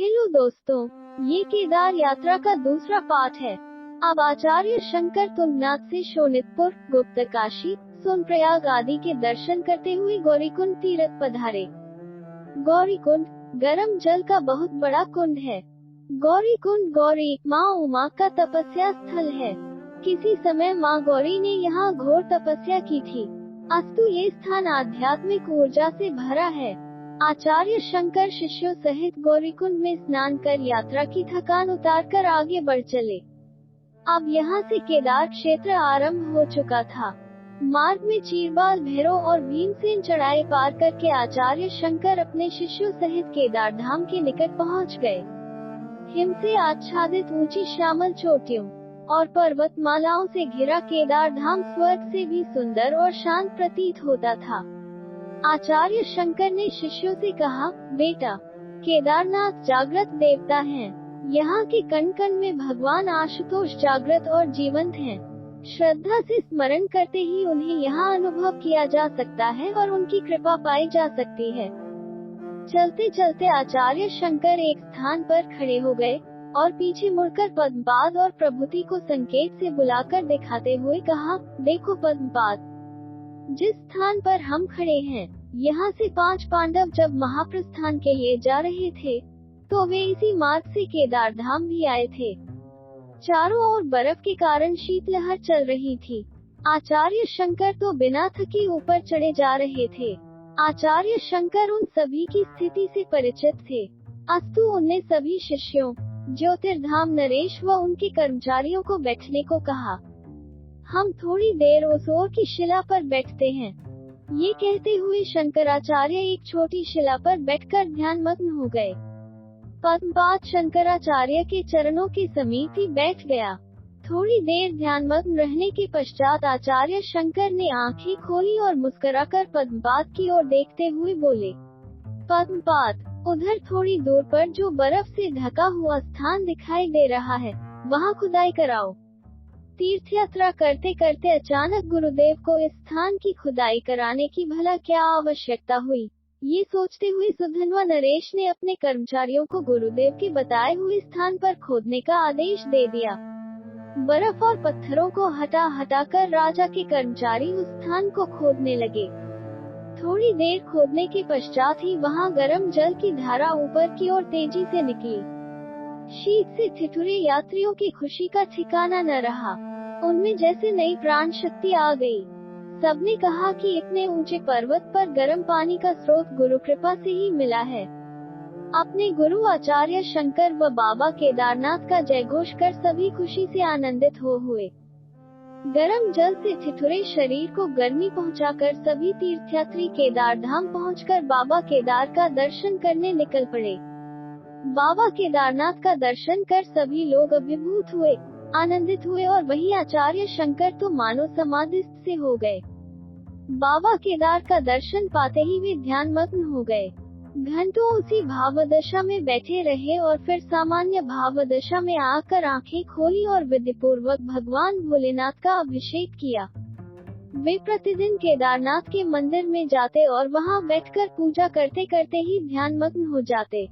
Hello दोस्तों, ये केदार यात्रा का दूसरा पार्ट है। अब आचार्य शंकर तुंगनाथ से शोणितपुर, गुप्तकाशी, सोनप्रयाग आदि के दर्शन करते हुए गौरीकुंड तीर्थ पधारे। गौरीकुंड गर्म जल का बहुत बड़ा कुंड है। गौरीकुंड गौरी माँ उमा का तपस्या स्थल है। किसी समय माँ गौरी ने यहाँ घोर तपस्या की थी। अस्तु ये स्थान आध्यात्मिक ऊर्जा से भरा है। आचार्य शंकर शिष्यों सहित गौरीकुंड में स्नान कर यात्रा की थकान उतारकर आगे बढ़ चले। अब यहाँ से केदार क्षेत्र आरंभ हो चुका था। मार्ग में चीरबाल, भैरव और भीमसेन चढ़ाई पार करके आचार्य शंकर अपने शिष्यों सहित केदार धाम के निकट पहुँच गए। हिम से आच्छादित ऊंची श्यामल चोटियों और पर्वतमालाओं से घिरा केदार धाम स्वर्ग से भी सुंदर और शांत प्रतीत होता था। आचार्य शंकर ने शिष्यों से कहा, बेटा, केदारनाथ जागृत देवता हैं। यहाँ के कण कण में भगवान आशुतोष जागृत और जीवंत हैं। श्रद्धा से स्मरण करते ही उन्हें यहाँ अनुभव किया जा सकता है और उनकी कृपा पाई जा सकती है। चलते चलते आचार्य शंकर एक स्थान पर खड़े हो गए और पीछे मुड़कर पद्मपाद और प्रभुति को संकेत से बुलाकर दिखाते हुए कहा, देखो पद्मपाद, जिस स्थान पर हम खड़े हैं, यहाँ से 5 पांडव जब महाप्रस्थान के लिए जा रहे थे, तो वे इसी मार्ग से केदार धाम भी आए थे। चारों ओर बर्फ के कारण शीतलहर चल रही थी। आचार्य शंकर तो बिना थके ऊपर चढ़े जा रहे थे। आचार्य शंकर उन सभी की स्थिति से परिचित थे। अस्तु उनने सभी शिष्यों, ज्योतिर्धाम नरेश व उनके कर्मचारियों को बैठने को कहा। हम थोड़ी देर उस ओर की शिला पर बैठते हैं। ये कहते हुए शंकराचार्य एक छोटी शिला पर बैठकर ध्यानमग्न हो गए। पद्मपाद शंकराचार्य के चरणों के समीप ही बैठ गया। थोड़ी देर ध्यानमग्न रहने के पश्चात आचार्य शंकर ने आंखें खोली और मुस्कुराकर पद्मपाद की ओर देखते हुए बोले, पद्मपाद, उधर थोड़ी दूर पर जो बर्फ से ढका हुआ स्थान दिखाई दे रहा है, वहाँ खुदाई कराओ। तीर्थ यात्रा करते करते अचानक गुरुदेव को इस स्थान की खुदाई कराने की भला क्या आवश्यकता हुई। ये सोचते हुए सुधन व नरेश ने अपने कर्मचारियों को गुरुदेव के बताए हुए स्थान पर खोदने का आदेश दे दिया। बर्फ और पत्थरों को हटा हटाकर राजा के कर्मचारी उस स्थान को खोदने लगे। थोड़ी देर खोदने के पश्चात ही वहाँ गर्म जल की धारा ऊपर की ओर तेजी से निकली। शीत से ठिठुरे यात्रियों की खुशी का ठिकाना न रहा। उनमें जैसे नई प्राण शक्ति आ गई। सबने कहा कि इतने ऊंचे पर्वत पर गर्म पानी का स्रोत गुरु कृपा से ही मिला है। अपने गुरु आचार्य शंकर व बाबा केदारनाथ का जयघोष कर सभी खुशी से आनंदित हुए। गर्म जल से ठिठुरे शरीर को गर्मी पहुंचाकर सभी तीर्थयात्री केदार धाम पहुंचकर बाबा केदार का दर्शन करने निकल पड़े। बाबा केदारनाथ का दर्शन कर सभी लोग अभिभूत हुए, आनंदित हुए और वही आचार्य शंकर तो मानो समाधिस्थ से हो गए। बाबा केदार का दर्शन पाते ही वे ध्यानमग्न हो गए। घंटों उसी भावदशा में बैठे रहे और फिर सामान्य भावदशा में आकर आंखें खोली और विधिपूर्वक भगवान भोलेनाथ का अभिषेक किया। वे प्रतिदिन केदारनाथ के मंदिर में जाते और वहां बैठकर पूजा करते करते ही ध्यानमग्न हो जाते।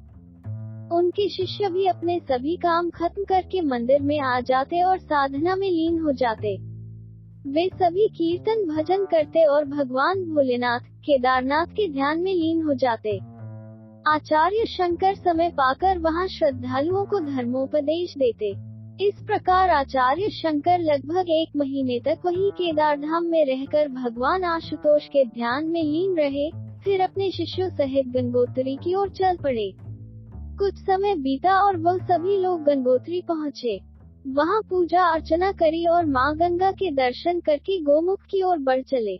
उनके शिष्य भी अपने सभी काम खत्म करके मंदिर में आ जाते और साधना में लीन हो जाते। वे सभी कीर्तन भजन करते और भगवान भोलेनाथ केदारनाथ के ध्यान में लीन हो जाते। आचार्य शंकर समय पाकर वहां श्रद्धालुओं को धर्मोपदेश देते। इस प्रकार आचार्य शंकर लगभग 1 महीने तक वही केदार धाम में रहकर भगवान आशुतोष के ध्यान में लीन रहे। फिर अपने शिष्यों सहित गंगोत्री की ओर चल पड़े। कुछ समय बीता और वह सभी लोग गंगोत्री पहुँचे। वहाँ पूजा अर्चना करी और माँ गंगा के दर्शन करके गोमुख की ओर बढ़ चले।